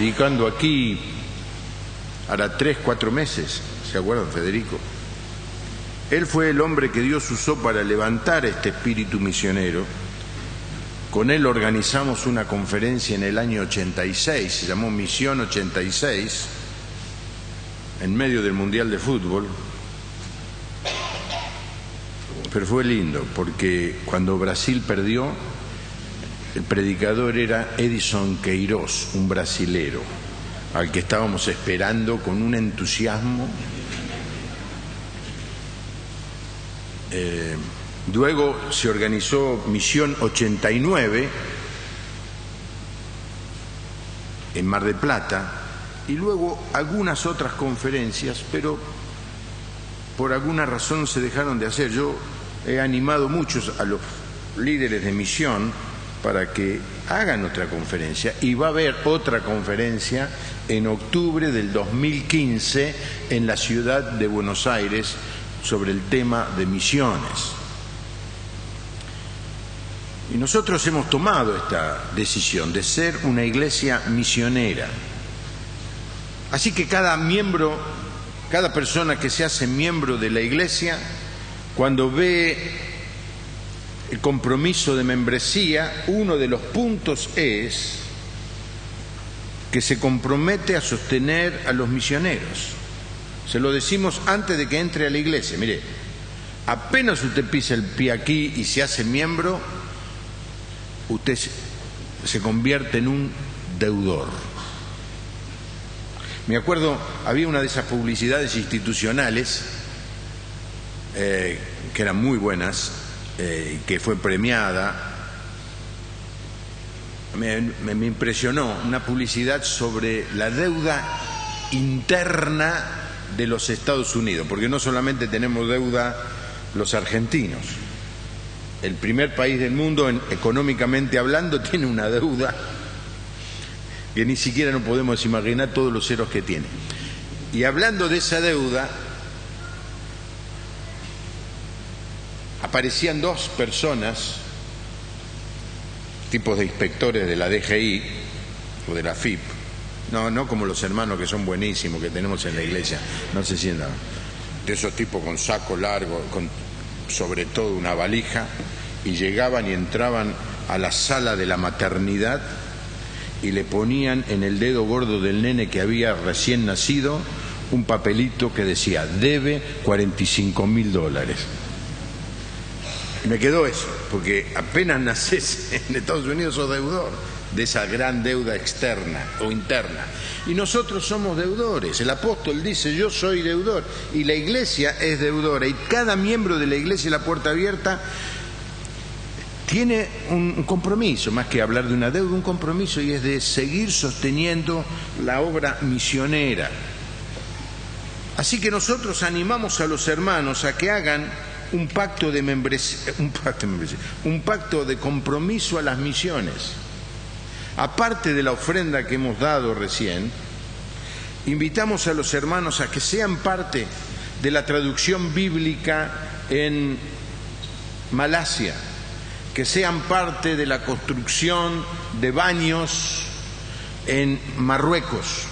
predicando aquí hará 3, 4 meses, ¿se acuerdan, Federico? Él fue el hombre que Dios usó para levantar este espíritu misionero. Con él organizamos una conferencia en el año 86, se llamó Misión 86, en medio del Mundial de Fútbol. Pero fue lindo, porque cuando Brasil perdió, el predicador era Edison Queiroz, un brasilero, al que estábamos esperando con un entusiasmo. Luego se organizó Misión 89 en Mar del Plata, y luego algunas otras conferencias, pero por alguna razón se dejaron de hacer. Yo he animado muchos a los líderes de misión para que hagan otra conferencia, y va a haber otra conferencia en octubre del 2015 en la ciudad de Buenos Aires sobre el tema de misiones. Y nosotros hemos tomado esta decisión de ser una iglesia misionera. Así que cada miembro, cada persona que se hace miembro de la iglesia, cuando ve el compromiso de membresía, uno de los puntos es que se compromete a sostener a los misioneros. Se lo decimos antes de que entre a la iglesia. Mire, apenas usted pisa el pie aquí y se hace miembro, usted se convierte en un deudor. Me acuerdo, había una de esas publicidades institucionales que eran muy buenas, que fue premiada. Me impresionó una publicidad sobre la deuda interna de los Estados Unidos, porque no solamente tenemos deuda los argentinos. El primer país del mundo, económicamente hablando, tiene una deuda que ni siquiera nos podemos imaginar todos los ceros que tiene. Y hablando de esa deuda, aparecían dos personas, tipos de inspectores de la DGI o de la FIP, no como los hermanos que son buenísimos que tenemos en la iglesia, no se sientan, de esos tipos con saco largo, con sobre todo una valija, y llegaban y entraban a la sala de la maternidad y le ponían en el dedo gordo del nene que había recién nacido un papelito que decía: debe $45.000. Me quedó eso, porque apenas nacés en Estados Unidos sos deudor de esa gran deuda externa o interna. Y nosotros somos deudores. El apóstol dice: yo soy deudor, y la iglesia es deudora, y cada miembro de la iglesia La Puerta Abierta tiene un compromiso, más que hablar de una deuda, un compromiso, y es de seguir sosteniendo la obra misionera. Así que nosotros animamos a los hermanos a que hagan un pacto de membresía, un pacto de compromiso a las misiones. Aparte de la ofrenda que hemos dado recién, invitamos a los hermanos a que sean parte de la traducción bíblica en Malasia, que sean parte de la construcción de baños en Marruecos,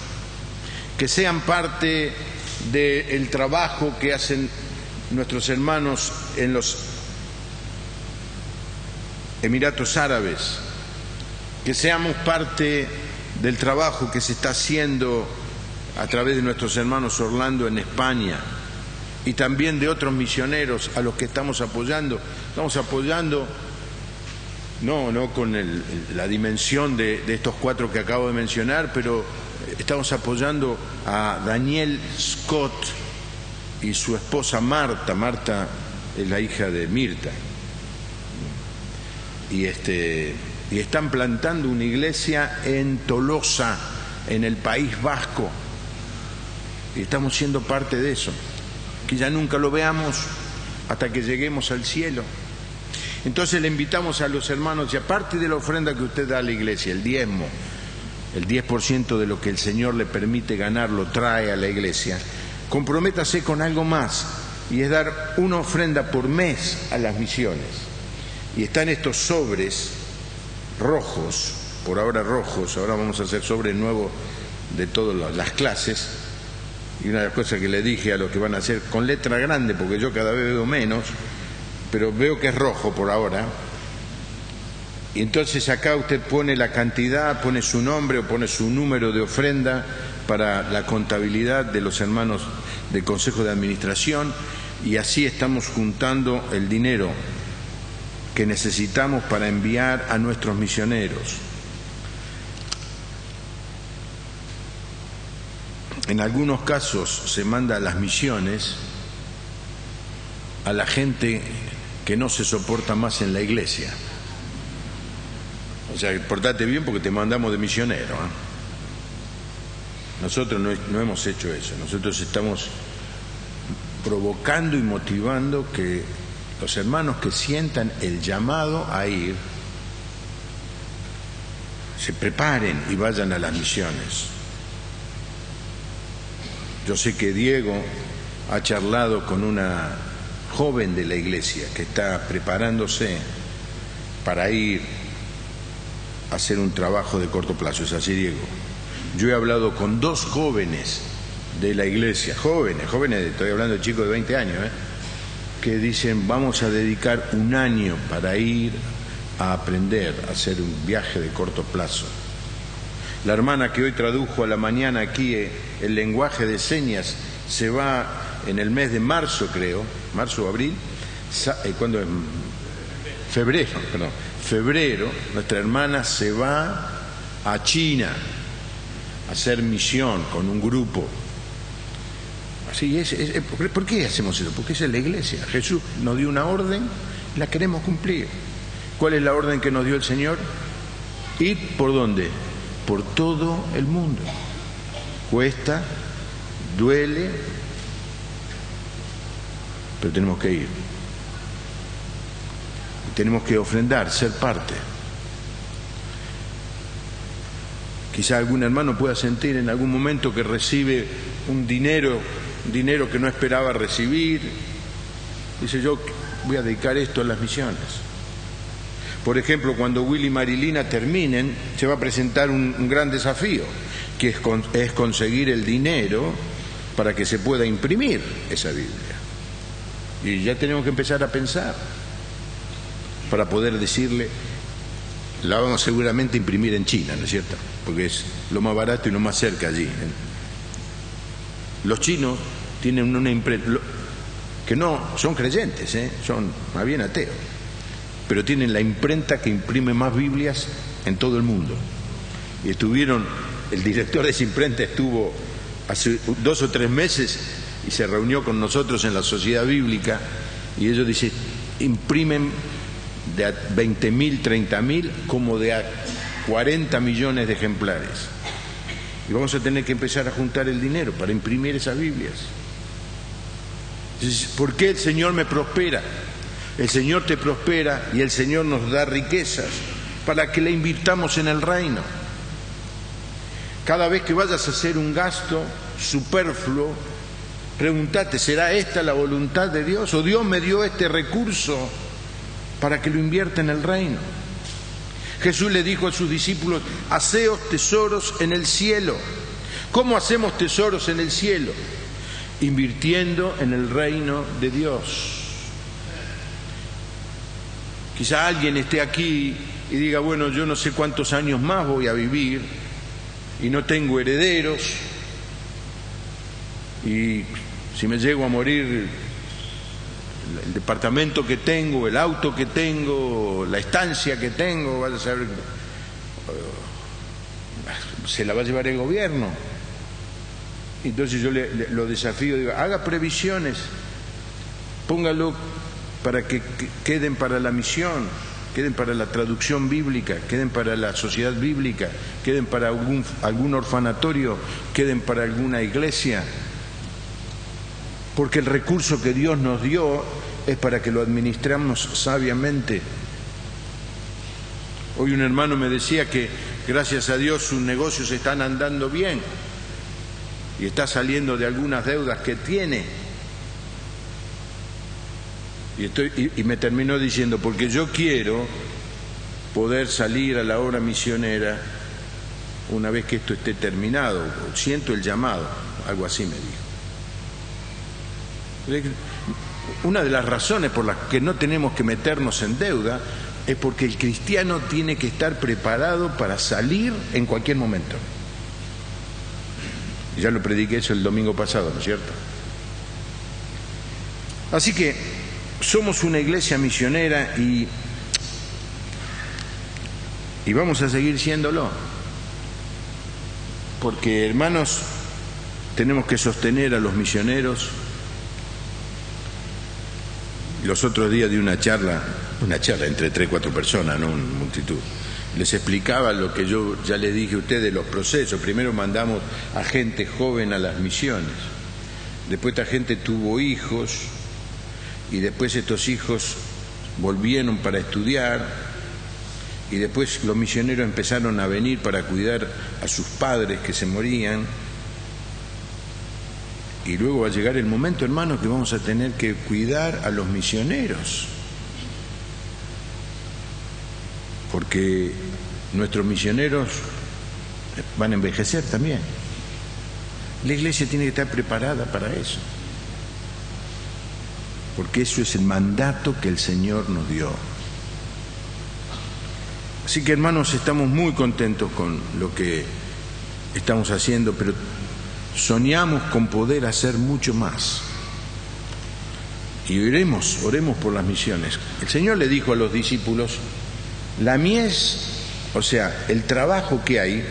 que sean parte del trabajo que hacen nuestros hermanos en los Emiratos Árabes, que seamos parte del trabajo que se está haciendo a través de nuestros hermanos Orlando en España, y también de otros misioneros a los que estamos apoyando. Estamos apoyando no con la dimensión de estos 4 que acabo de mencionar, pero estamos apoyando a Daniel Scott y su esposa Marta. Marta es la hija de Mirta. Y están plantando una iglesia en Tolosa, en el País Vasco. Y estamos siendo parte de eso. Que ya nunca lo veamos hasta que lleguemos al cielo. Entonces le invitamos a los hermanos, y aparte de la ofrenda que usted da a la iglesia, el diezmo, el 10% de lo que el Señor le permite ganar lo trae a la iglesia, comprométase con algo más, y es dar una ofrenda por mes a las misiones. Y están estos sobres rojos, por ahora rojos, ahora vamos a hacer sobres nuevos de todas las clases, y una de las cosas que le dije a los que van a hacer, con letra grande, porque yo cada vez veo menos, pero veo que es rojo por ahora, y entonces acá usted pone la cantidad, pone su nombre o pone su número de ofrenda para la contabilidad de los hermanos del Consejo de Administración, y así estamos juntando el dinero que necesitamos para enviar a nuestros misioneros. En algunos casos se manda a las misiones a la gente que no se soporta más en la iglesia. O sea, portate bien porque te mandamos de misionero, ¿eh? Nosotros no hemos hecho eso. Nosotros estamos provocando y motivando que los hermanos que sientan el llamado a ir se preparen y vayan a las misiones. Yo sé que Diego ha charlado con una joven de la iglesia que está preparándose para ir a hacer un trabajo de corto plazo. ¿Es así, Diego? Yo he hablado con 2 jóvenes de la iglesia, jóvenes, estoy hablando de chicos de 20 años, que dicen, vamos a dedicar un año para ir a aprender a hacer un viaje de corto plazo. La hermana que hoy tradujo a la mañana aquí el lenguaje de señas se va en el mes de marzo, creo, marzo o abril, ¿cuándo es? Febrero, nuestra hermana se va a China a hacer misión con un grupo. Así es. ¿Por qué hacemos eso? Porque esa es la iglesia. Jesús nos dio una orden, la queremos cumplir. ¿Cuál es la orden que nos dio el Señor? Ir ¿por dónde? Por todo el mundo. Cuesta, duele, pero tenemos que ir. Tenemos que ofrendar, ser parte. Quizá algún hermano pueda sentir en algún momento que recibe un dinero que no esperaba recibir. Dice, yo voy a dedicar esto a las misiones. Por ejemplo, cuando Willy y Marilina terminen, se va a presentar un gran desafío, que es conseguir el dinero para que se pueda imprimir esa Biblia. Y ya tenemos que empezar a pensar para poder decirle, la vamos seguramente a imprimir en China, ¿no es cierto? Porque es lo más barato y lo más cerca allí. Los chinos tienen una imprenta, que no son creyentes, son más bien ateos, pero tienen la imprenta que imprime más Biblias en todo el mundo. Y el director de esa imprenta estuvo hace 2 o 3 meses y se reunió con nosotros en la Sociedad Bíblica, y ellos dicen, imprimen de a 20.000, 30.000 como de a 40 millones de ejemplares. Y vamos a tener que empezar a juntar el dinero para imprimir esas Biblias. Entonces, ¿por qué el Señor me prospera? El Señor te prospera y el Señor nos da riquezas para que la invirtamos en el reino. Cada vez que vayas a hacer un gasto superfluo, pregúntate, ¿será esta la voluntad de Dios? ¿O Dios me dio este recurso para que lo invierta en el reino? Jesús le dijo a sus discípulos, haceos tesoros en el cielo. ¿Cómo hacemos tesoros en el cielo? Invirtiendo en el reino de Dios. Quizá alguien esté aquí y diga, bueno, yo no sé cuántos años más voy a vivir y no tengo herederos, y si me llego a morir, el departamento que tengo, el auto que tengo, la estancia que tengo, vas a saber, se la va a llevar el gobierno. Entonces yo lo desafío, digo, haga previsiones, póngalo para que queden para la misión, queden para la traducción bíblica, queden para la sociedad bíblica, queden para algún orfanatorio, queden para alguna iglesia. Porque el recurso que Dios nos dio es para que lo administremos sabiamente. Hoy un hermano me decía que gracias a Dios sus negocios están andando bien y está saliendo de algunas deudas que tiene. Y me terminó diciendo, porque yo quiero poder salir a la obra misionera una vez que esto esté terminado, siento el llamado, algo así me dijo. Una de las razones por las que no tenemos que meternos en deuda es porque el cristiano tiene que estar preparado para salir en cualquier momento. Ya lo prediqué eso el domingo pasado, ¿no es cierto? Así que somos una iglesia misionera y vamos a seguir siéndolo. Porque, hermanos, tenemos que sostener a los misioneros. Los otros días di una charla entre 3 o 4 personas, no una multitud. Les explicaba lo que yo ya les dije a ustedes, los procesos. Primero mandamos a gente joven a las misiones. Después esta gente tuvo hijos y después estos hijos volvieron para estudiar y después los misioneros empezaron a venir para cuidar a sus padres que se morían. Y luego va a llegar el momento, hermanos, que vamos a tener que cuidar a los misioneros. Porque nuestros misioneros van a envejecer también. La iglesia tiene que estar preparada para eso. Porque eso es el mandato que el Señor nos dio. Así que, hermanos, estamos muy contentos con lo que estamos haciendo, pero soñamos con poder hacer mucho más. Y oremos por las misiones. El Señor le dijo a los discípulos, la mies, o sea, el trabajo que hay,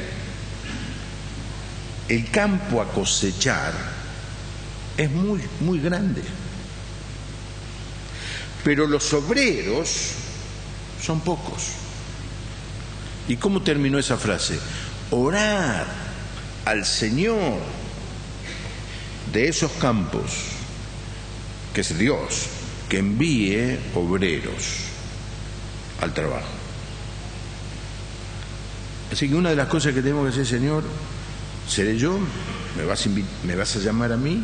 el campo a cosechar, es muy, muy grande. Pero los obreros son pocos. ¿Y cómo terminó esa frase? Orad al Señor de esos campos, que es Dios, que envíe obreros al trabajo. Así que una de las cosas que tenemos que hacer, Señor, ¿seré yo? ¿Me vas a llamar a mí?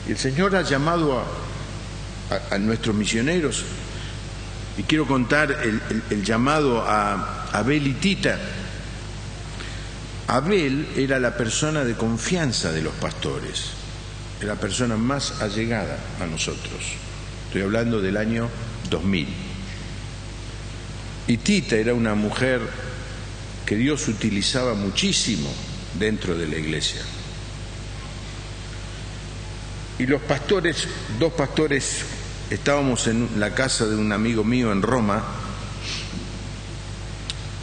Y el Señor ha llamado a nuestros misioneros, y quiero contar el llamado a Abel y Tita. Abel era la persona de confianza de los pastores, era la persona más allegada a nosotros. Estoy hablando del año 2000. Y Tita era una mujer que Dios utilizaba muchísimo dentro de la iglesia. Y los pastores, 2 pastores, estábamos en la casa de un amigo mío en Roma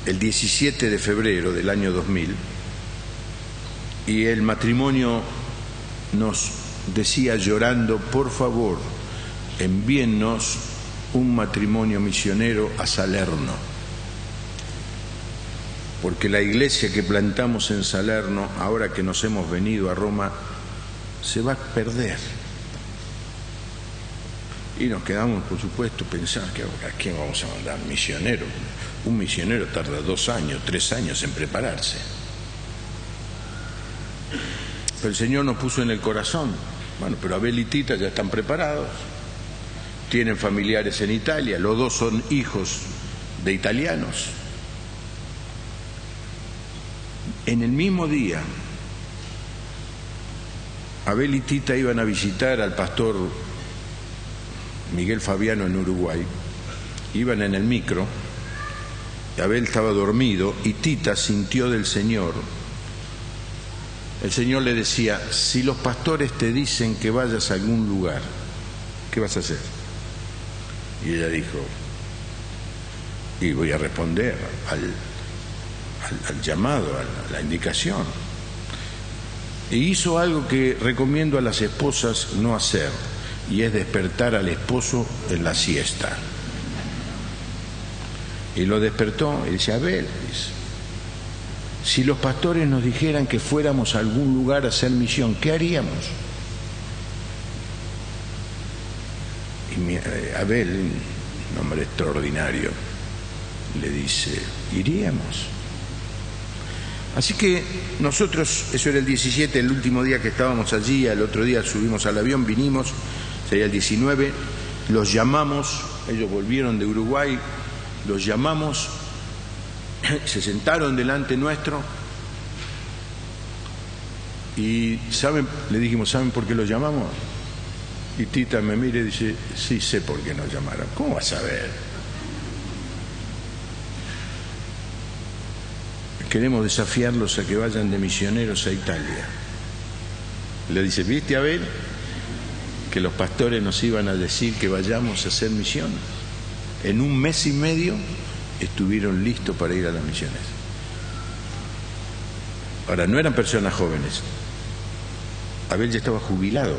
el 17 de febrero del año 2000, y el matrimonio nos decía llorando, por favor, envíennos un matrimonio misionero a Salerno, porque la iglesia que plantamos en Salerno, ahora que nos hemos venido a Roma, se va a perder. Y nos quedamos, por supuesto, pensando, ¿a quién vamos a mandar? Misionero. Un misionero tarda 2 años, 3 años en prepararse. Pero el Señor nos puso en el corazón, bueno, pero Abel y Tita ya están preparados, tienen familiares en Italia, los 2 son hijos de italianos. En el mismo día, Abel y Tita iban a visitar al pastor Miguel Fabiano en Uruguay. Iban en el micro, Abel estaba dormido y Tita sintió del Señor. El Señor le decía, si los pastores te dicen que vayas a algún lugar, ¿qué vas a hacer? Y ella dijo, y voy a responder al llamado, a la indicación. E hizo algo que recomiendo a las esposas no hacer, y es despertar al esposo en la siesta. Y lo despertó y dice, Abel, si los pastores nos dijeran que fuéramos a algún lugar a hacer misión, ¿qué haríamos? Y Abel, un hombre extraordinario, le dice, iríamos. Así que nosotros, eso era el 17, el último día que estábamos allí, al otro día subimos al avión, vinimos, sería el 19, los llamamos, ellos volvieron de Uruguay, los llamamos se sentaron delante nuestro y le dijimos, ¿saben por qué lo llamamos? Y Tita me mira y dice, sí, sé por qué nos llamaron. ¿Cómo vas a ver? Queremos desafiarlos a que vayan de misioneros a Italia. Le dice, ¿viste, Abel? Que los pastores nos iban a decir que vayamos a hacer misiones. En 1 mes y medio estuvieron listos para ir a las misiones. Ahora, no eran personas jóvenes. Abel ya estaba jubilado.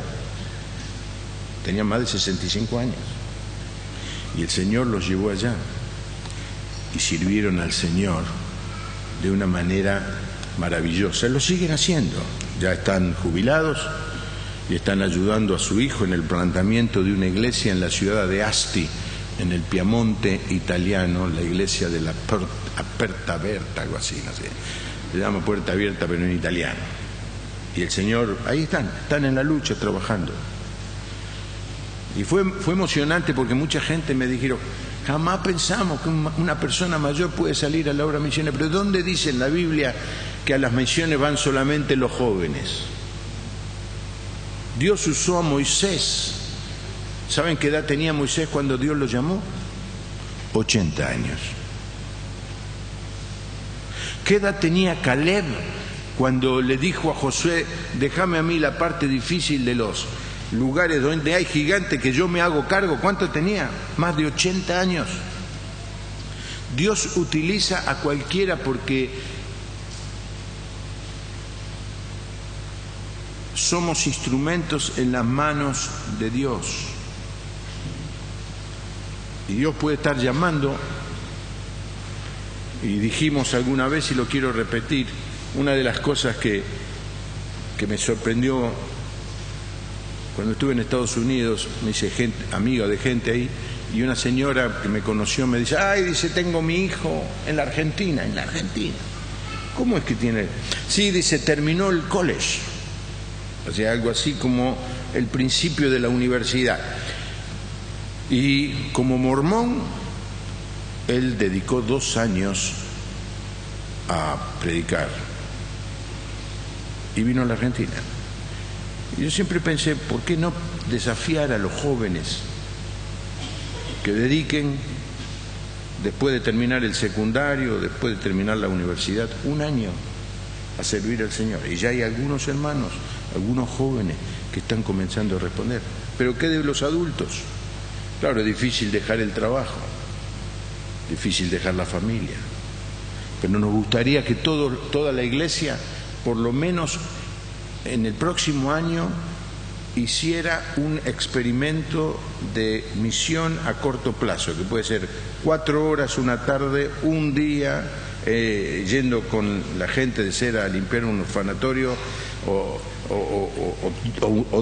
Tenía más de 65 años. Y el Señor los llevó allá. Y sirvieron al Señor de una manera maravillosa. Lo siguen haciendo. Ya están jubilados y están ayudando a su hijo en el planteamiento de una iglesia en la ciudad de Asti, en el Piamonte italiano, la iglesia de la Aperta Aberta, algo así, no sé. Se llama Puerta Abierta, pero en italiano. Y el Señor, ahí están en la lucha trabajando. Y fue emocionante porque mucha gente me dijeron, jamás pensamos que una persona mayor puede salir a la obra misionera. Pero ¿dónde dice en la Biblia que a las misiones van solamente los jóvenes? Dios usó a Moisés. ¿Saben qué edad tenía Moisés cuando Dios lo llamó? 80 años. ¿Qué edad tenía Caleb cuando le dijo a Josué, déjame a mí la parte difícil de los lugares donde hay gigantes que yo me hago cargo? ¿Cuánto tenía? Más de 80 años. Dios utiliza a cualquiera porque somos instrumentos en las manos de Dios. Y Dios puede estar llamando, y dijimos alguna vez y lo quiero repetir, una de las cosas que me sorprendió cuando estuve en Estados Unidos, me hice amiga de gente ahí, y una señora que me conoció me dice, ay, dice, tengo mi hijo en la Argentina. ¿Cómo es que tiene? Sí, dice, terminó el college, o sea, algo así como el principio de la universidad. Y como mormón, él dedicó 2 años a predicar y vino a la Argentina. Y yo siempre pensé, ¿por qué no desafiar a los jóvenes que dediquen, después de terminar el secundario, después de terminar la universidad, 1 año a servir al Señor? Y ya hay algunos hermanos, algunos jóvenes que están comenzando a responder. ¿Pero qué de los adultos? Claro, es difícil dejar el trabajo, difícil dejar la familia, pero nos gustaría que toda la iglesia, por lo menos en el próximo año, hiciera un experimento de misión a corto plazo, que puede ser 4 horas una tarde, un día, yendo con la gente de cera a limpiar un orfanatorio, o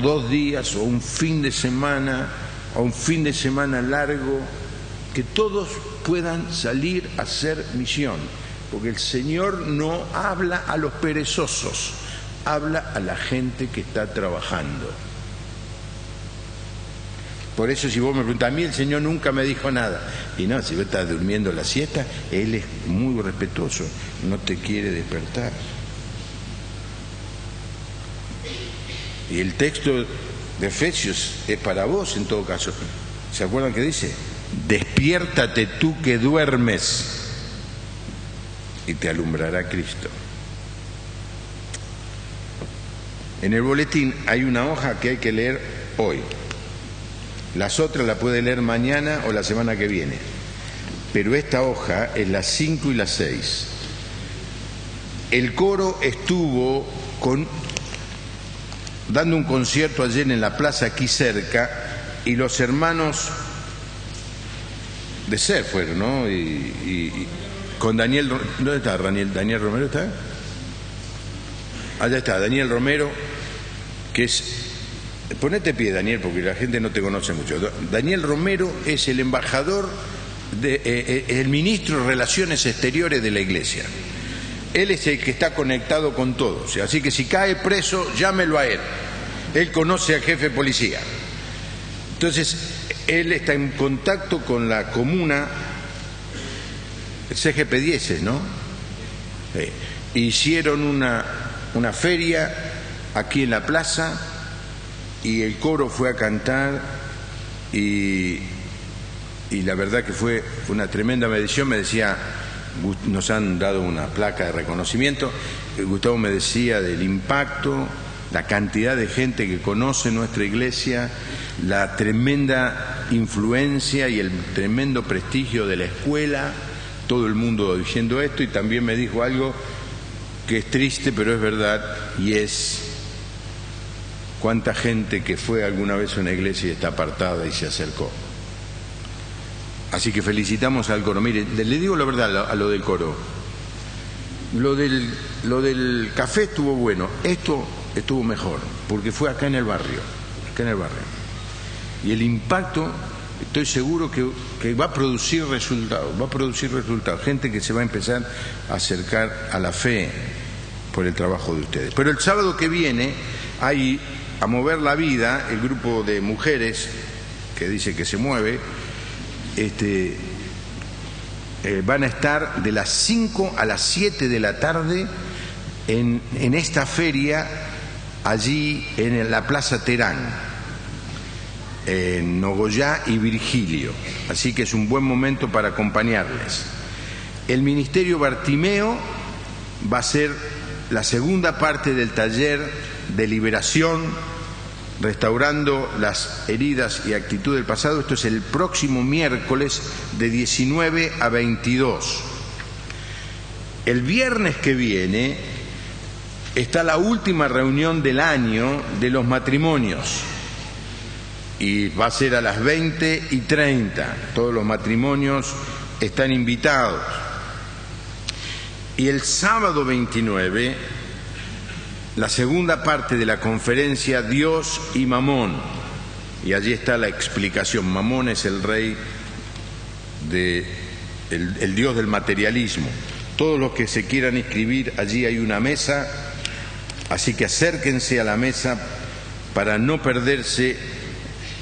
2 días, o un fin de semana, o un fin de semana largo, que todos puedan salir a hacer misión, porque el Señor no habla a los perezosos, habla a la gente que está trabajando. Por eso, si vos me preguntás, a mí el Señor nunca me dijo nada. Y no, si vos estás durmiendo la siesta, Él es muy respetuoso, no te quiere despertar. Y el texto de Efesios es para vos en todo caso. ¿Se acuerdan que dice? Despiértate tú que duermes y te alumbrará Cristo. En el boletín hay una hoja que hay que leer hoy. Las otras la puede leer mañana o la semana que viene. Pero esta hoja es las 5 y las 6. El coro estuvo dando un concierto ayer en la plaza aquí cerca, y los hermanos de SER fueron, ¿no? Y con Daniel, ¿dónde está Daniel Romero? ¿Está? Allá está, Daniel Romero, que es, ponete pie, Daniel, porque la gente no te conoce mucho. Daniel Romero es el embajador, el ministro de Relaciones Exteriores de la Iglesia. Él es el que está conectado con todos, así que si cae preso, llámelo a él. Él conoce al jefe de policía. Entonces, él está en contacto con la comuna el CGP10, ¿no? Hicieron una feria aquí en la plaza y el coro fue a cantar y la verdad que fue una tremenda medición. Me decía, nos han dado una placa de reconocimiento, Gustavo me decía del impacto, la cantidad de gente que conoce nuestra iglesia, la tremenda influencia y el tremendo prestigio de la escuela, todo el mundo diciendo esto. Y también me dijo algo que es triste pero es verdad, y es cuánta gente que fue alguna vez a una iglesia y está apartada y se acercó. Así que felicitamos al coro. Mire, le digo la verdad a lo del coro. Lo del café estuvo bueno, esto estuvo mejor, porque fue acá en el barrio. Y el impacto, estoy seguro que va a producir resultados, gente que se va a empezar a acercar a la fe por el trabajo de ustedes. Pero el sábado que viene hay a mover la vida, el grupo de mujeres que dice que se mueve, van a estar de las 5 a las 7 de la tarde en esta feria allí en la Plaza Terán, en Nogoyá y Virgilio. Así que es un buen momento para acompañarles. El Ministerio Bartimeo va a ser la segunda parte del taller de liberación, restaurando las heridas y actitud del pasado. Esto es el próximo miércoles de 19 a 22. El viernes que viene está la última reunión del año de los matrimonios y va a ser a las 20:30. Todos los matrimonios están invitados. Y el sábado 29, la segunda parte de la conferencia Dios y Mamón, y allí está la explicación. Mamón es el rey el dios del materialismo. Todos los que se quieran inscribir, allí hay una mesa, así que acérquense a la mesa para no perderse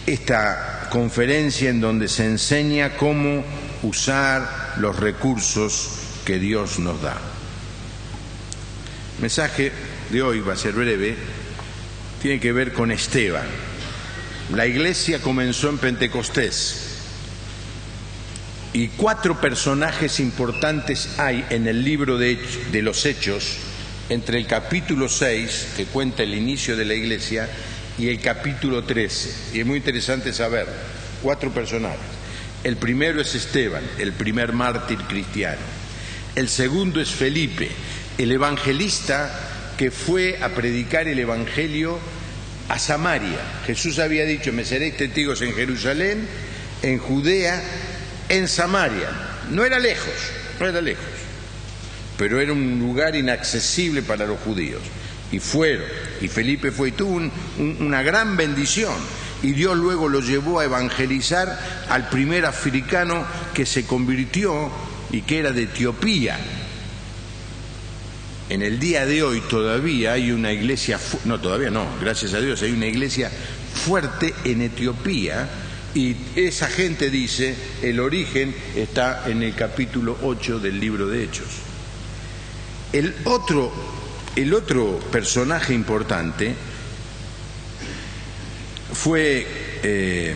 esta conferencia en donde se enseña cómo usar los recursos que Dios nos da. El mensaje de hoy va a ser breve, tiene que ver con Esteban. La iglesia comenzó en Pentecostés y 4 personajes importantes hay en el libro de los Hechos, entre el capítulo 6, que cuenta el inicio de la iglesia, y el capítulo 13. Y es muy interesante saber, 4 personajes. El primero es Esteban, el primer mártir cristiano. El segundo es Felipe, el evangelista que fue a predicar el evangelio a Samaria. Jesús había dicho: me seréis testigos en Jerusalén, en Judea, en Samaria. No era lejos, pero era un lugar inaccesible para los judíos. Y fueron, y Felipe fue y tuvo una gran bendición. Y Dios luego lo llevó a evangelizar al primer africano que se convirtió y que era de Etiopía. En el día de hoy todavía hay una iglesia, no, todavía no, gracias a Dios, hay una iglesia fuerte en Etiopía, y esa gente dice, el origen está en el capítulo 8 del libro de Hechos. El otro personaje importante fue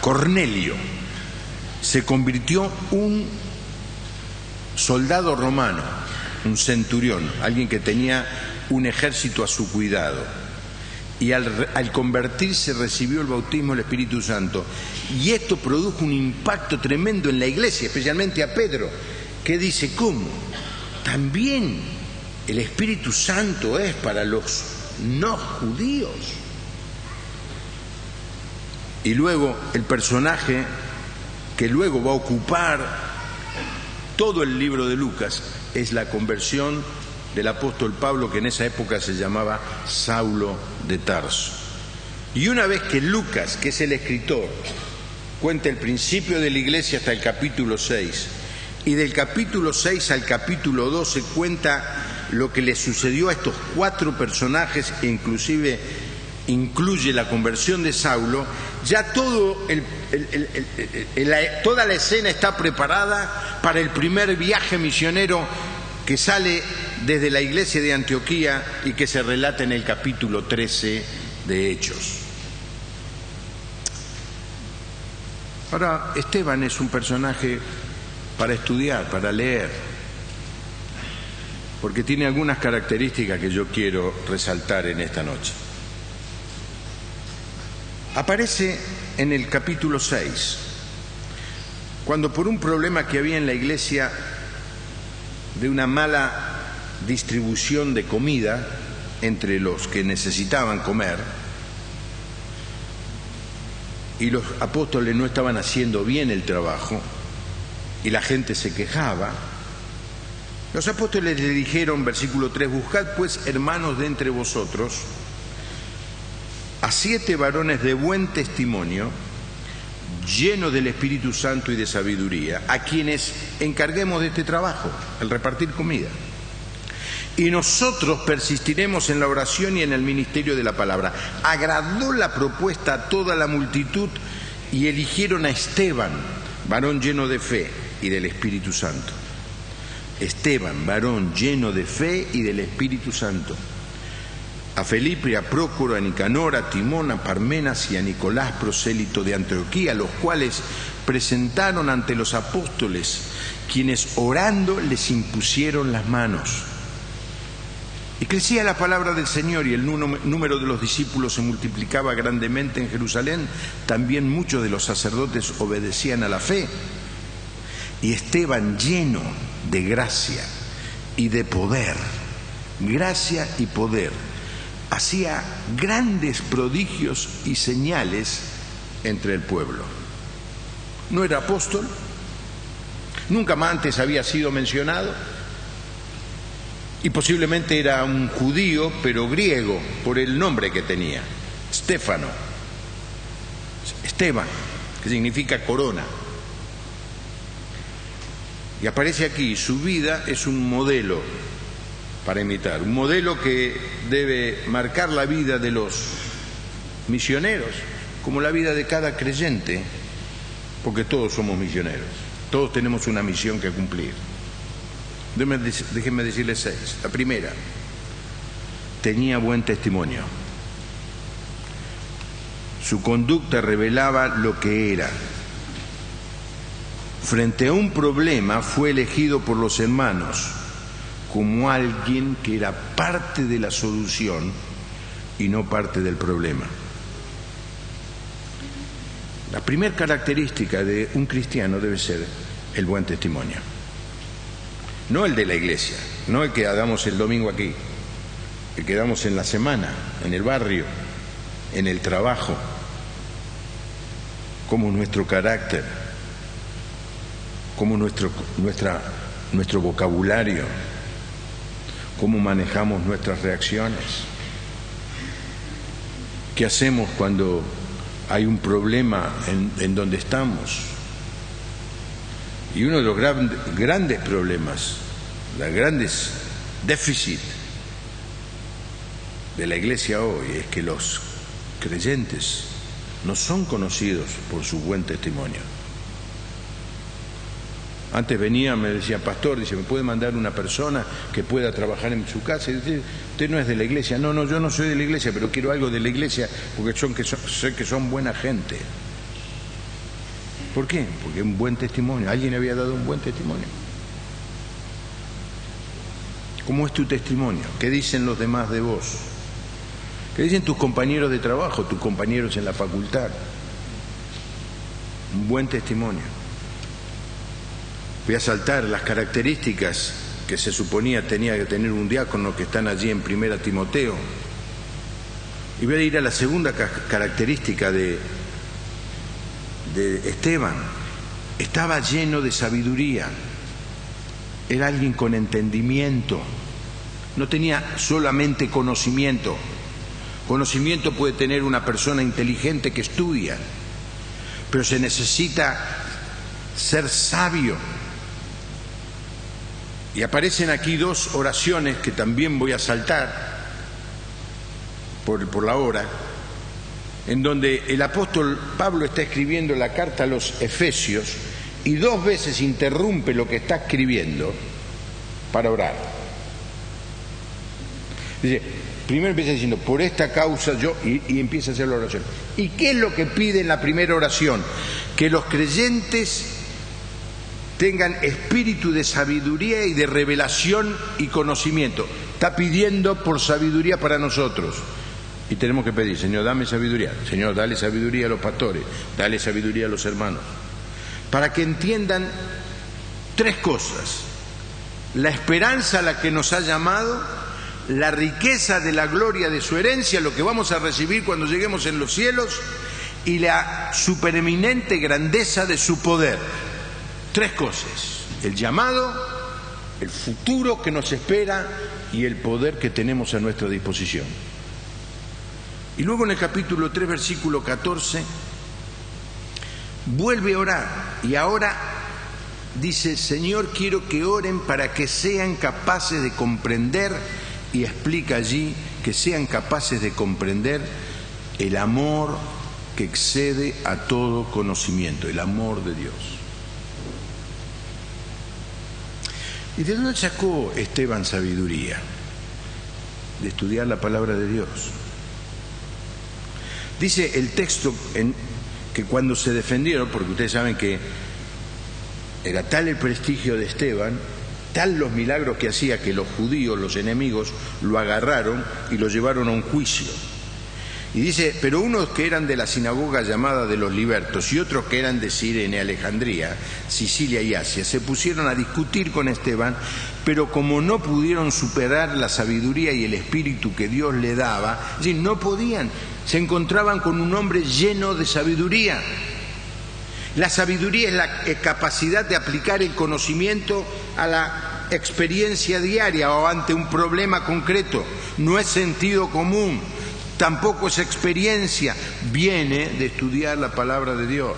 Cornelio. Se convirtió un soldado romano, un centurión, alguien que tenía un ejército a su cuidado, y al convertirse recibió el bautismo del Espíritu Santo, y esto produjo un impacto tremendo en la iglesia, especialmente a Pedro, que dice: ¿cómo? También el Espíritu Santo es para los no judíos. Y luego el personaje que luego va a ocupar todo el libro de Lucas es la conversión del apóstol Pablo, que en esa época se llamaba Saulo de Tarso. Y una vez que Lucas, que es el escritor, cuenta el principio de la iglesia hasta el capítulo 6, y del capítulo 6 al capítulo 12 cuenta lo que le sucedió a estos 4 personajes, e inclusive incluye la conversión de Saulo, ya todo el toda la escena está preparada para el primer viaje misionero que sale desde la iglesia de Antioquía y que se relata en el capítulo 13 de Hechos. Ahora, Esteban es un personaje para estudiar, para leer, porque tiene algunas características que yo quiero resaltar en esta noche. Aparece en el capítulo 6, cuando por un problema que había en la iglesia de una mala distribución de comida entre los que necesitaban comer, y los apóstoles no estaban haciendo bien el trabajo, y la gente se quejaba, los apóstoles le dijeron, versículo 3, buscad pues, hermanos, de entre vosotros a 7 varones de buen testimonio, llenos del Espíritu Santo y de sabiduría, a quienes encarguemos de este trabajo, el repartir comida. Y nosotros persistiremos en la oración y en el ministerio de la palabra. Agradó la propuesta a toda la multitud y eligieron a Esteban, varón lleno de fe y del Espíritu Santo. Esteban, varón lleno de fe y del Espíritu Santo. A Felipe, a Prócoro, a Nicanor, a Timón, a Parmenas y a Nicolás, prosélito de Antioquía, los cuales presentaron ante los apóstoles, quienes orando les impusieron las manos. Y crecía la palabra del Señor y el número de los discípulos se multiplicaba grandemente en Jerusalén. También muchos de los sacerdotes obedecían a la fe. Y Esteban, lleno de gracia y de poder, gracia y poder, hacía grandes prodigios y señales entre el pueblo. No era apóstol, nunca más antes había sido mencionado, y posiblemente era un judío, pero griego, por el nombre que tenía, Estéfano, Esteban, que significa corona. Y aparece aquí, su vida es un modelo para imitar, un modelo que debe marcar la vida de los misioneros, como la vida de cada creyente, porque todos somos misioneros, todos tenemos una misión que cumplir. Déjenme decirles 6. La primera, tenía buen testimonio. Su conducta revelaba lo que era. Frente a un problema fue elegido por los hermanos como alguien que era parte de la solución y no parte del problema. La primera característica de un cristiano debe ser el buen testimonio. No el de la iglesia, no el que damos el domingo aquí, el que damos en la semana, en el barrio, en el trabajo, como nuestro carácter, como nuestro vocabulario, cómo manejamos nuestras reacciones, qué hacemos cuando hay un problema en donde estamos. Y uno de los grandes problemas, los grandes déficits de la iglesia hoy es que los creyentes no son conocidos por su buen testimonio. Antes venía, me decía, pastor, dice, ¿me puede mandar una persona que pueda trabajar en su casa? Y dice, usted no es de la iglesia. No, yo no soy de la iglesia, pero quiero algo de la iglesia porque sé que son buena gente. ¿Por qué? Porque un buen testimonio. Alguien había dado un buen testimonio. ¿Cómo es tu testimonio? ¿Qué dicen los demás de vos? ¿Qué dicen tus compañeros de trabajo, tus compañeros en la facultad? Un buen testimonio. Voy a saltar las características que se suponía tenía que tener un diácono que están allí en 1 Timoteo. Y voy a ir a la segunda característica de Esteban. Estaba lleno de sabiduría, era alguien con entendimiento, no tenía solamente conocimiento. Conocimiento puede tener una persona inteligente que estudia, pero se necesita ser sabio. Y aparecen aquí 2 oraciones que también voy a saltar por la hora, en donde el apóstol Pablo está escribiendo la carta a los Efesios y 2 veces interrumpe lo que está escribiendo para orar. Dice, primero empieza diciendo, por esta causa yo, y empieza a hacer la oración. ¿Y qué es lo que pide en la primera oración? Que los creyentes tengan espíritu de sabiduría y de revelación y conocimiento. Está pidiendo por sabiduría para nosotros. Y tenemos que pedir, Señor, dame sabiduría. Señor, dale sabiduría a los pastores, dale sabiduría a los hermanos. Para que entiendan 3 cosas. La esperanza a la que nos ha llamado, la riqueza de la gloria de su herencia, lo que vamos a recibir cuando lleguemos en los cielos, y la supereminente grandeza de su poder. 3 cosas: el llamado, el futuro que nos espera y el poder que tenemos a nuestra disposición. Y luego en el capítulo 3, versículo 14, vuelve a orar y ahora dice, Señor, quiero que oren para que sean capaces de comprender, y explica allí que sean capaces de comprender el amor que excede a todo conocimiento, el amor de Dios. ¿Y de dónde sacó Esteban sabiduría? De estudiar la palabra de Dios. Dice el texto que cuando se defendieron, porque ustedes saben que era tal el prestigio de Esteban, tal los milagros que hacía, que los judíos, los enemigos, lo agarraron y lo llevaron a un juicio. Y dice, pero unos que eran de la sinagoga llamada de los libertos y otros que eran de Cirene, Alejandría, Sicilia y Asia, se pusieron a discutir con Esteban, pero como no pudieron superar la sabiduría y el espíritu que Dios le daba, es decir, no podían, se encontraban con un hombre lleno de sabiduría. La sabiduría es la capacidad de aplicar el conocimiento a la experiencia diaria o ante un problema concreto. No es sentido común, tampoco es experiencia, viene de estudiar la palabra de Dios.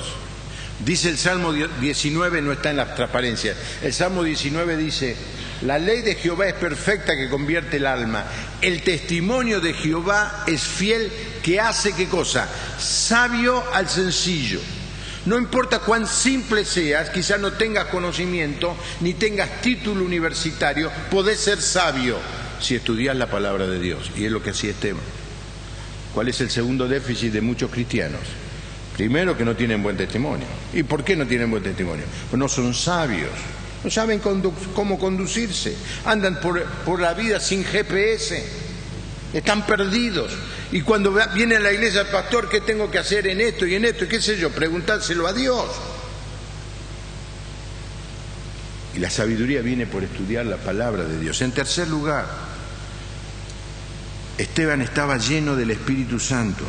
Dice el Salmo 19, no está en las transparencias, el Salmo 19 dice, la ley de Jehová es perfecta que convierte el alma, el testimonio de Jehová es fiel que hace ¿qué cosa? Sabio al sencillo. No importa cuán simple seas, quizás no tengas conocimiento, ni tengas título universitario, podés ser sabio si estudias la palabra de Dios. Y es lo que hacía Esteban. ¿Cuál es el segundo déficit de muchos cristianos? Primero, que no tienen buen testimonio. ¿Y por qué no tienen buen testimonio? Pues no son sabios, no saben cómo conducirse, andan por la vida sin GPS, están perdidos. Y cuando viene a la iglesia el pastor, ¿qué tengo que hacer en esto y en esto? Y qué sé yo, preguntárselo a Dios. Y la sabiduría viene por estudiar la palabra de Dios. En tercer lugar, Esteban estaba lleno del Espíritu Santo,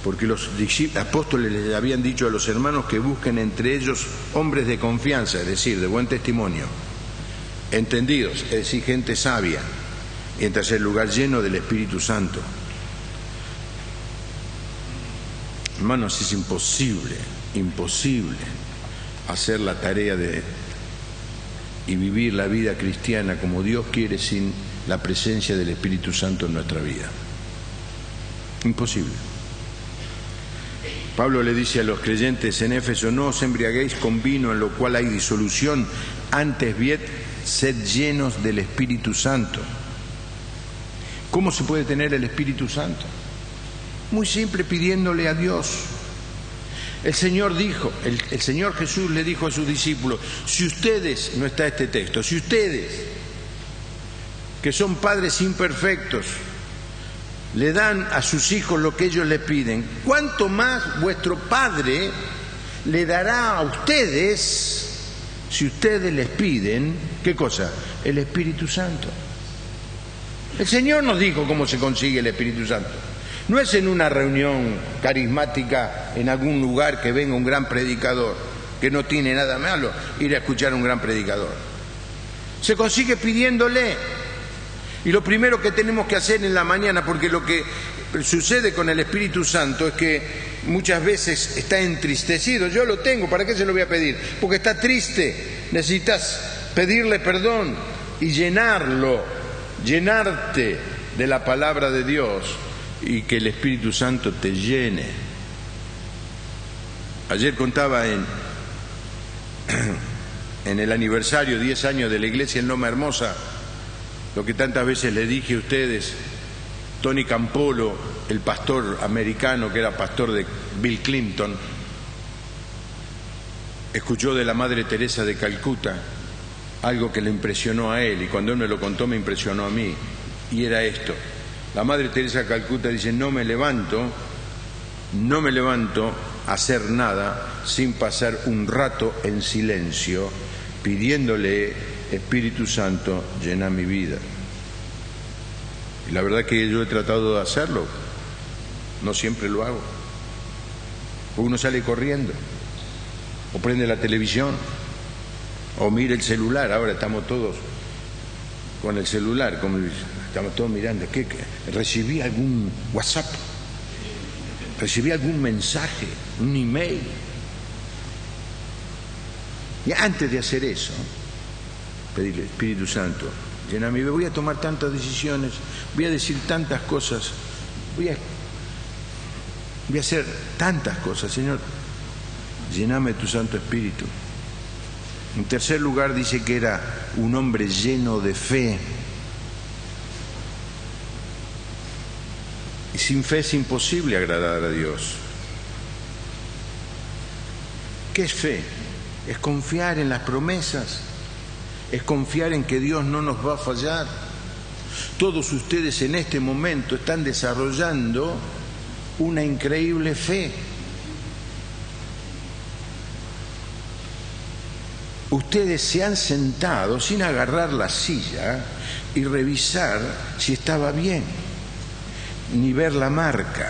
porque los apóstoles les habían dicho a los hermanos que busquen entre ellos hombres de confianza, es decir, de buen testimonio, entendidos, es decir, gente sabia. Y en tercer lugar, lleno del Espíritu Santo. Hermanos, es imposible hacer la tarea y vivir la vida cristiana como Dios quiere sin la presencia del Espíritu Santo en nuestra vida. Imposible. Pablo le dice a los creyentes en Éfeso, no os embriaguéis con vino en lo cual hay disolución, antes bien, sed llenos del Espíritu Santo. ¿Cómo se puede tener el Espíritu Santo? Muy simple, pidiéndole a Dios. El Señor dijo, el Señor Jesús le dijo a sus discípulos, si ustedes, no está este texto, si ustedes, que son padres imperfectos, le dan a sus hijos lo que ellos le piden, ¿cuánto más vuestro Padre le dará a ustedes, si ustedes les piden, ¿qué cosa? El Espíritu Santo. El Señor nos dijo cómo se consigue el Espíritu Santo. No es en una reunión carismática en algún lugar que venga un gran predicador, que no tiene nada malo ir a escuchar a un gran predicador. Se consigue pidiéndole. Y lo primero que tenemos que hacer en la mañana, porque lo que sucede con el Espíritu Santo es que muchas veces está entristecido. Yo lo tengo, ¿para qué se lo voy a pedir? Porque está triste, necesitas pedirle perdón y llenarte de la palabra de Dios y que el Espíritu Santo te llene. Ayer contaba en el aniversario 10 años de la iglesia en Loma Hermosa lo que tantas veces le dije a ustedes. Tony Campolo, el pastor americano que era pastor de Bill Clinton, escuchó de la Madre Teresa de Calcuta algo que le impresionó a él, y cuando él me lo contó me impresionó a mí, y era esto. La Madre Teresa de Calcuta dice: no me levanto a hacer nada sin pasar un rato en silencio pidiéndole: Espíritu Santo, llena mi vida. Y la verdad que yo he tratado de hacerlo, no siempre lo hago. Uno sale corriendo, o prende la televisión, o mira el celular. Ahora estamos todos con el celular, estamos todos mirando. ¿Qué? ¿Recibí algún WhatsApp? ¿Recibí algún mensaje? ¿Un email? Y antes de hacer eso, pedirle: Espíritu Santo, llena mi vida. Voy a tomar tantas decisiones, voy a decir tantas cosas, voy a hacer tantas cosas. Señor, lléname tu Santo Espíritu. En tercer lugar, dice que era un hombre lleno de fe. Y sin fe es imposible agradar a Dios. ¿Qué es fe? Es confiar en las promesas, es confiar en que Dios no nos va a fallar. Todos ustedes en este momento están desarrollando una increíble fe. Ustedes se han sentado sin agarrar la silla y revisar si estaba bien, ni ver la marca,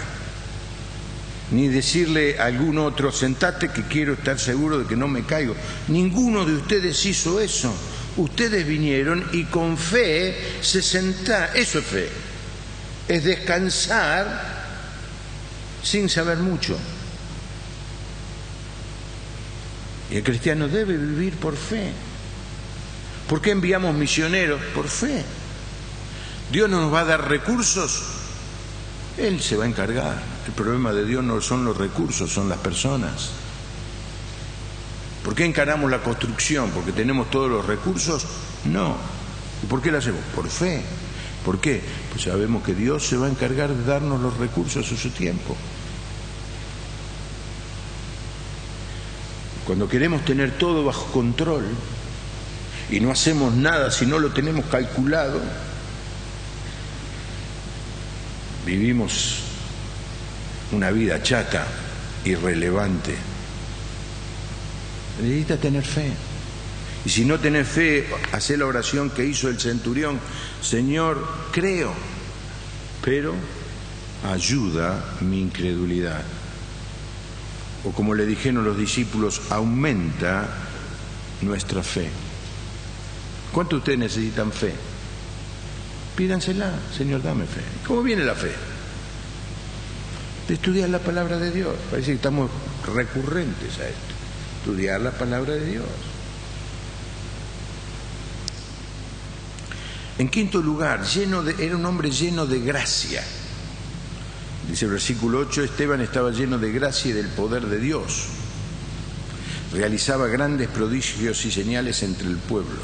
ni decirle a algún otro: sentate que quiero estar seguro de que no me caigo. Ninguno de ustedes hizo eso. Ustedes vinieron y con fe se sentaron. Eso es fe. Es descansar sin saber mucho. Y el cristiano debe vivir por fe. ¿Por qué enviamos misioneros? Por fe. Dios no nos va a dar recursos, Él se va a encargar. El problema de Dios no son los recursos, son las personas. ¿Por qué encaramos la construcción? ¿Porque tenemos todos los recursos? No. ¿Y por qué lo hacemos? Por fe. ¿Por qué? Pues sabemos que Dios se va a encargar de darnos los recursos a su tiempo. Cuando queremos tener todo bajo control y no hacemos nada si no lo tenemos calculado, vivimos una vida chata, irrelevante. Necesita tener fe. Y si no tenés fe, hacé la oración que hizo el centurión: Señor, creo, pero ayuda mi incredulidad. O como le dijeron los discípulos: aumenta nuestra fe. ¿Cuánto ustedes necesitan fe? Pídansela: Señor, dame fe. ¿Cómo viene la fe? De estudiar la palabra de Dios. Parece que estamos recurrentes a esto. Estudiar la palabra de Dios. En quinto lugar, era un hombre lleno de gracia. Dice el versículo 8: Esteban estaba lleno de gracia y del poder de Dios. Realizaba grandes prodigios y señales entre el pueblo.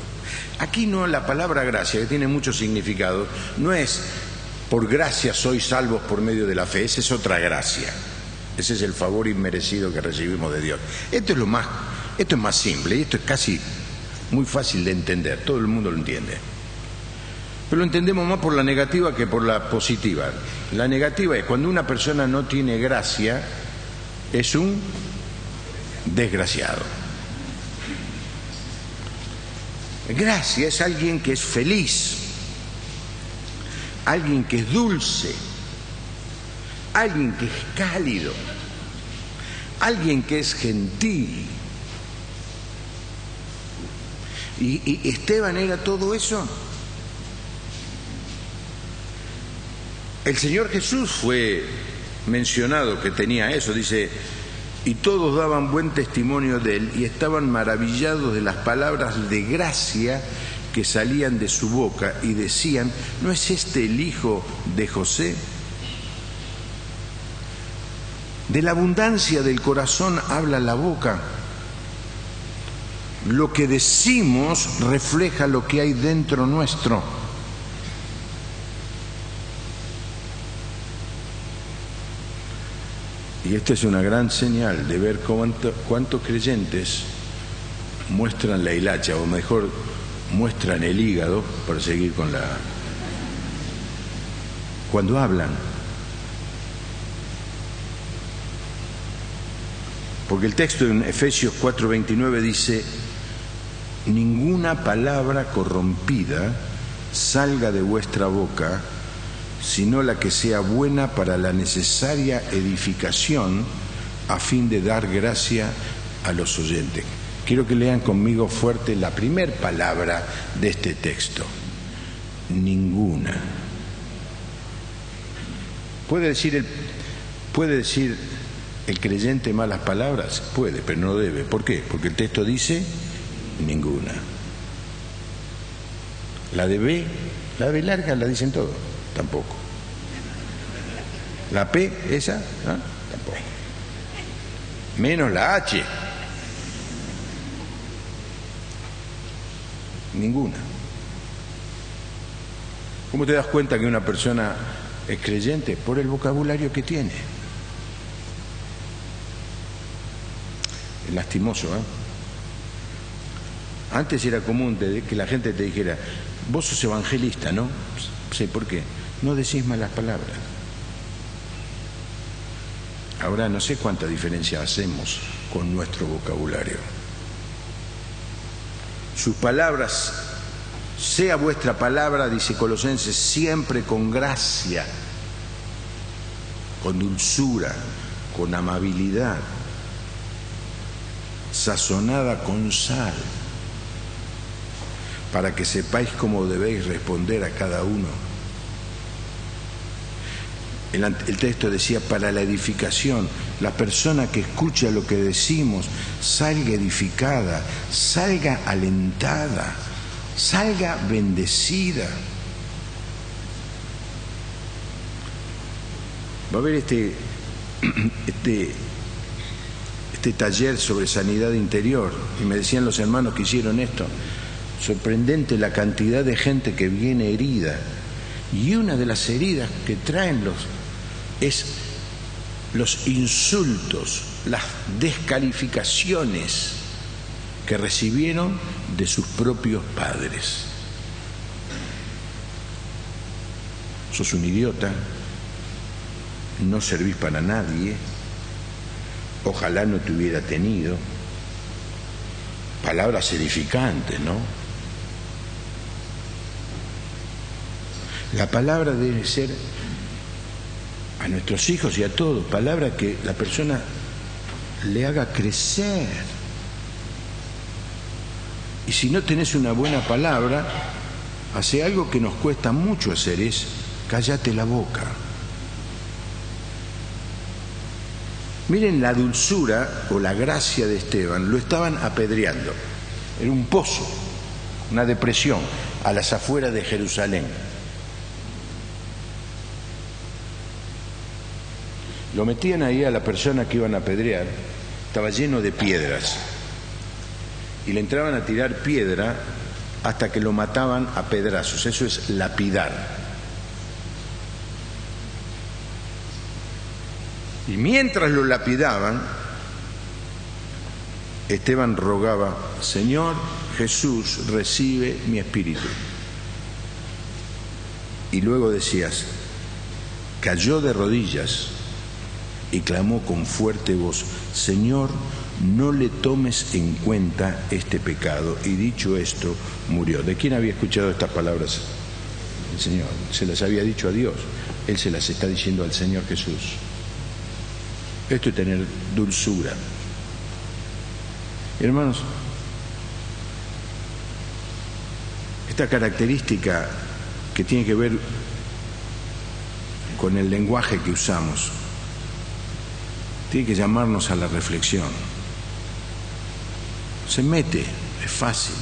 Aquí no, la palabra gracia, que tiene mucho significado, no es por gracia sois salvos por medio de la fe. Esa es otra gracia. Ese es el favor inmerecido que recibimos de Dios. Esto es más simple, y esto es casi muy fácil de entender. Todo el mundo lo entiende. Pero lo entendemos más por la negativa que por la positiva. La negativa es cuando una persona no tiene gracia, es un desgraciado. Gracia es alguien que es feliz, alguien que es dulce, alguien que es cálido, alguien que es gentil. Y Esteban era todo eso. El Señor Jesús fue mencionado que tenía eso, dice: y todos daban buen testimonio de él y estaban maravillados de las palabras de gracia que salían de su boca, y decían: ¿no es este el hijo de José? De la abundancia del corazón habla la boca. Lo que decimos refleja lo que hay dentro nuestro. Y esta es una gran señal de ver cuántos creyentes muestran la hilacha, o mejor, muestran el hígado, para seguir con la... cuando hablan. Porque el texto en Efesios 4:29 dice: ninguna palabra corrompida salga de vuestra boca, sino la que sea buena para la necesaria edificación, a fin de dar gracia a los oyentes. Quiero que lean conmigo fuerte la primera palabra de este texto: ninguna. ¿Puede decir el creyente malas palabras? Puede, pero no debe. ¿Por qué? Porque el texto dice ninguna. La de B larga la dicen todos, tampoco. La P, esa, ¿no? Tampoco. Menos la H. Ninguna. ¿Cómo te das cuenta que una persona es creyente? Por el vocabulario que tiene. Es lastimoso, ¿eh? Antes era común que la gente te dijera: vos sos evangelista, ¿no? Sí, ¿por qué? No decís malas palabras. Ahora no sé cuánta diferencia hacemos con nuestro vocabulario. Sus palabras, sea vuestra palabra, dice Colosenses, siempre con gracia, con dulzura, con amabilidad, sazonada con sal, para que sepáis cómo debéis responder a cada uno. El texto decía: para la edificación. La persona que escucha lo que decimos salga edificada, salga alentada, salga bendecida. Va a haber este taller sobre sanidad interior, y me decían los hermanos que hicieron esto: sorprendente la cantidad de gente que viene herida, y una de las heridas que traen es los insultos, las descalificaciones que recibieron de sus propios padres. Sos un idiota, no servís para nadie, ojalá no te hubiera tenido. Palabras edificantes, ¿no? La palabra debe ser, a nuestros hijos y a todos, palabra que la persona le haga crecer. Y si no tenés una buena palabra, hace algo que nos cuesta mucho hacer, es cállate la boca. Miren la dulzura o la gracia de Esteban. Lo estaban apedreando. Era un pozo, una depresión, a las afueras de Jerusalén. Lo metían ahí a la persona que iban a apedrear, estaba lleno de piedras, y le entraban a tirar piedra hasta que lo mataban a pedrazos. Eso es lapidar. Y mientras lo lapidaban, Esteban rogaba: Señor Jesús, recibe mi espíritu. Y luego decías, cayó de rodillas y clamó con fuerte voz: Señor, no le tomes en cuenta este pecado. Y dicho esto, murió. ¿De quién había escuchado estas palabras? El Señor. Se las había dicho a Dios. Él se las está diciendo al Señor Jesús. Esto es tener dulzura. Hermanos, esta característica que tiene que ver con el lenguaje que usamos, tiene que llamarnos a la reflexión. Se mete, es fácil.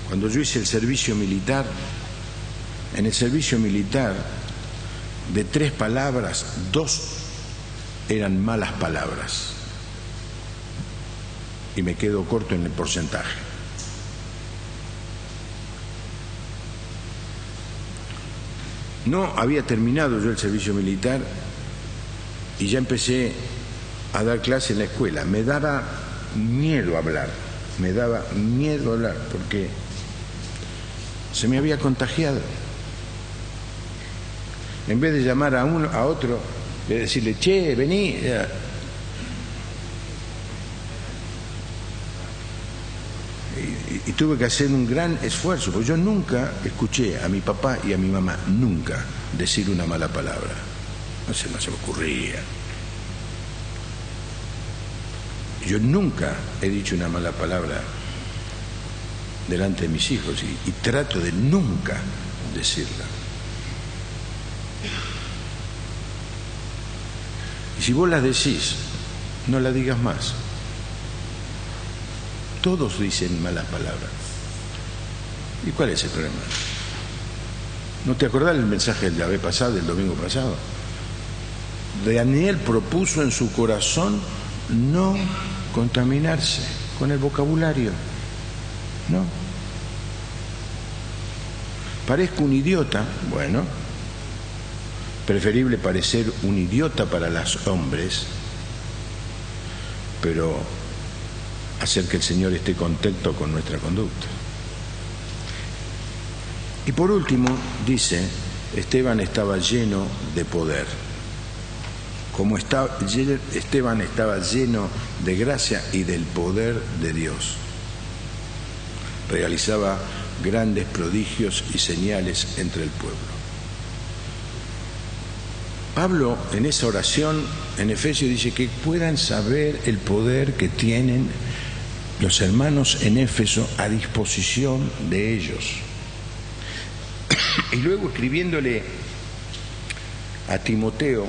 Cuando yo hice el servicio militar, en el servicio militar, de 3 palabras, 2 eran malas palabras. Y me quedo corto en el porcentaje. No había terminado yo el servicio militar y ya empecé a dar clase en la escuela. Me daba miedo hablar, porque se me había contagiado. En vez de llamar a otro, de decirle, che, vení. Y tuve que hacer un gran esfuerzo, porque yo nunca escuché a mi papá y a mi mamá, nunca, decir una mala palabra. No se me ocurría. Yo nunca he dicho una mala palabra delante de mis hijos y trato de nunca decirla. Y si vos las decís, no la digas más. Todos dicen malas palabras. ¿Y cuál es el problema? ¿No te acordás del mensaje del vez pasado, del domingo pasado? Daniel propuso en su corazón no contaminarse con el vocabulario. No. Parezco un idiota. Bueno, preferible parecer un idiota para los hombres, pero hacer que el Señor esté contento con nuestra conducta. Y por último, dice, Esteban estaba lleno de poder. Como Esteban estaba lleno de gracia y del poder de Dios. Realizaba grandes prodigios y señales entre el pueblo. Pablo, en esa oración, en Efesios, dice que puedan saber el poder que tienen los hermanos en Éfeso a disposición de ellos. Y luego escribiéndole a Timoteo,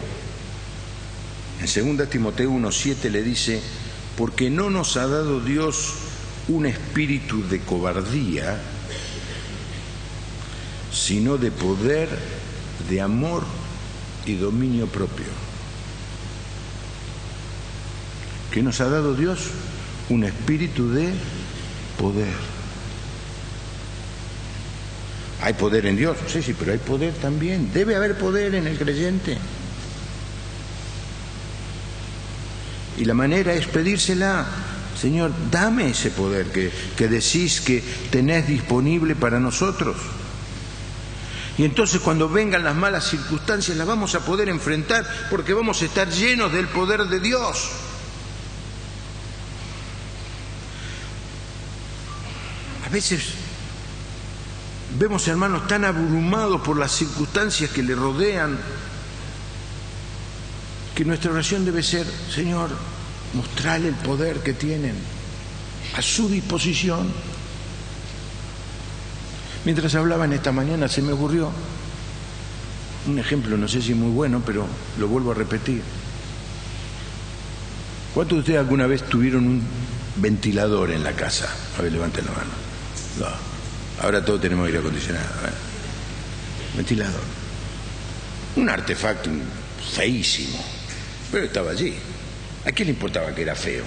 en 2 Timoteo 1:7 le dice, porque no nos ha dado Dios un espíritu de cobardía, sino de poder, de amor y dominio propio. ¿Qué nos ha dado Dios? Un espíritu de poder. ¿Hay poder en Dios? Sí, pero hay poder también. Debe haber poder en el creyente. Y la manera es pedírsela. Señor, dame ese poder que decís que tenés disponible para nosotros. Y entonces cuando vengan las malas circunstancias las vamos a poder enfrentar porque vamos a estar llenos del poder de Dios. A veces vemos hermanos tan abrumados por las circunstancias que le rodean que nuestra oración debe ser, Señor, mostrarle el poder que tienen a su disposición. Mientras hablaba en esta mañana se me ocurrió un ejemplo, no sé si muy bueno, pero lo vuelvo a repetir. ¿Cuántos de ustedes alguna vez tuvieron un ventilador en la casa? A ver, levanten la mano. No. Ahora todos tenemos aire acondicionado. Ventilador. Un artefacto feísimo, pero estaba allí. ¿A quién le importaba que era feo?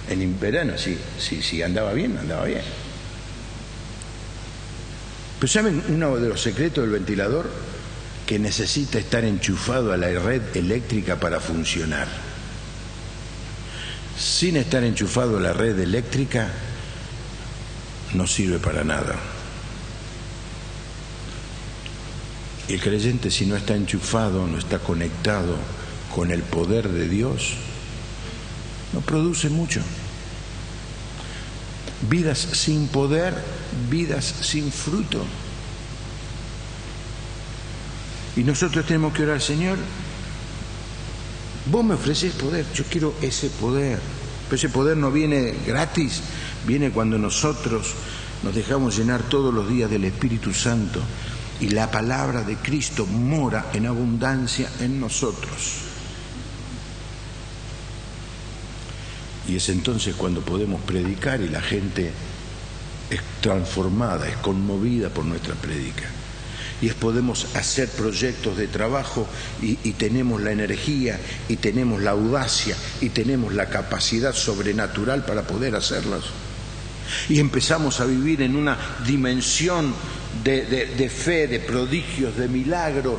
En verano, si andaba bien, andaba bien. Pero ¿saben uno de los secretos del ventilador? Que necesita estar enchufado a la red eléctrica para funcionar. Sin estar enchufado a la red eléctrica, no sirve para nada. Y el creyente, si no está enchufado, no está conectado con el poder de Dios, no produce mucho. Vidas sin poder, vidas sin fruto. Y nosotros tenemos que orar, Señor, vos me ofreces poder, yo quiero ese poder. Pero ese poder no viene gratis, viene cuando nosotros nos dejamos llenar todos los días del Espíritu Santo y la palabra de Cristo mora en abundancia en nosotros. Y es entonces cuando podemos predicar y la gente es transformada, es conmovida por nuestra prédica. y podemos hacer proyectos de trabajo y tenemos la energía y tenemos la audacia y tenemos la capacidad sobrenatural para poder hacerlos. Y empezamos a vivir en una dimensión de fe, de prodigios, de milagros,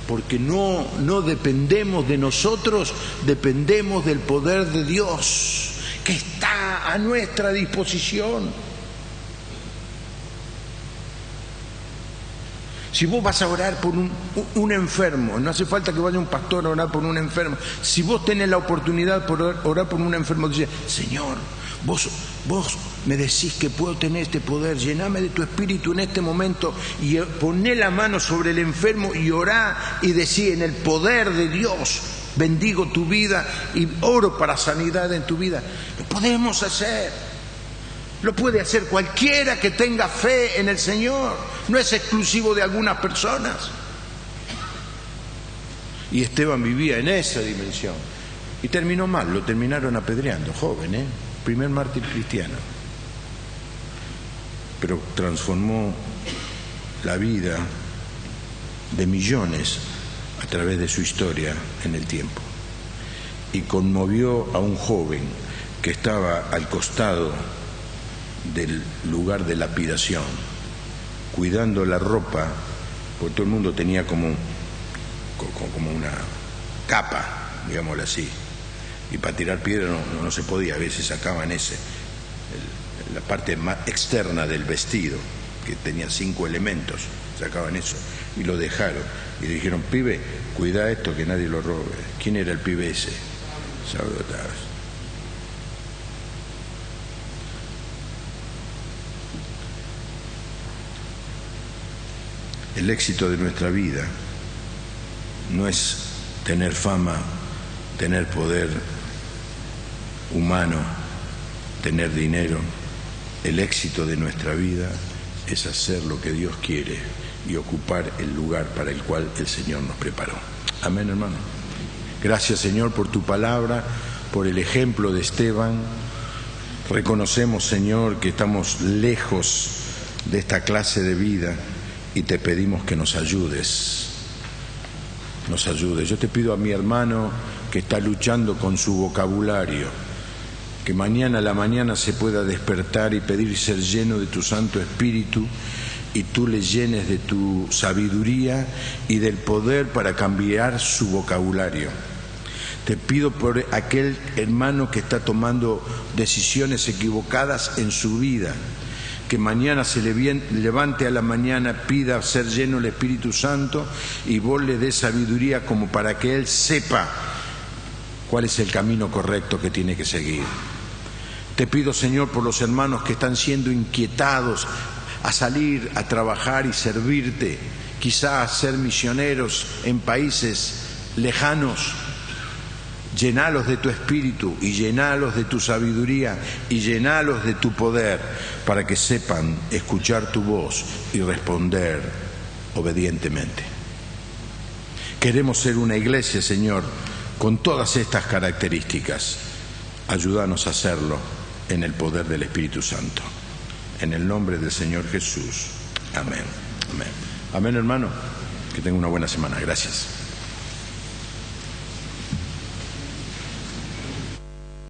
porque no dependemos de nosotros, dependemos del poder de Dios que está a nuestra disposición. Si vos vas a orar por un enfermo, no hace falta que vaya un pastor a orar por un enfermo. Si vos tenés la oportunidad de orar por un enfermo, dice: Señor, vos me decís que puedo tener este poder, llename de tu espíritu en este momento y poné la mano sobre el enfermo y orá y decí: en el poder de Dios bendigo tu vida y oro para sanidad en tu vida. Lo podemos hacer. Lo puede hacer cualquiera que tenga fe en el Señor. No es exclusivo de algunas personas. Y Esteban vivía en esa dimensión. Y terminó mal, lo terminaron apedreando, joven, primer mártir cristiano. Pero transformó la vida de millones a través de su historia en el tiempo. Y conmovió a un joven que estaba al costado del lugar de lapidación, cuidando la ropa, porque todo el mundo tenía como una capa, digámoslo así, y para tirar piedra no se podía, a veces sacaban la parte más externa del vestido, que tenía 5 elementos, sacaban eso y lo dejaron, y le dijeron: pibe, cuida esto, que nadie lo robe. ¿Quién era el pibe ese? ¿Sabes? El éxito de nuestra vida no es tener fama, tener poder humano, tener dinero. El éxito de nuestra vida es hacer lo que Dios quiere y ocupar el lugar para el cual el Señor nos preparó. Amén, hermano. Gracias, Señor, por tu palabra, por el ejemplo de Esteban. Reconocemos, Señor, que estamos lejos de esta clase de vida y te pedimos que nos ayudes. Nos ayudes. Yo te pido a mi hermano que está luchando con su vocabulario, que mañana a la mañana se pueda despertar y pedir ser lleno de tu Santo Espíritu y tú le llenes de tu sabiduría y del poder para cambiar su vocabulario. Te pido por aquel hermano que está tomando decisiones equivocadas en su vida, que mañana se levante a la mañana, pida ser lleno del Espíritu Santo y vos le des sabiduría como para que él sepa cuál es el camino correcto que tiene que seguir. Te pido, Señor, por los hermanos que están siendo inquietados a salir a trabajar y servirte, quizás ser misioneros en países lejanos. Llenalos de tu espíritu y llenalos de tu sabiduría y llenalos de tu poder para que sepan escuchar tu voz y responder obedientemente. Queremos ser una iglesia, Señor, con todas estas características. Ayúdanos a hacerlo en el poder del Espíritu Santo. En el nombre del Señor Jesús. Amén. Amén. Amén, hermano. Que tenga una buena semana. Gracias.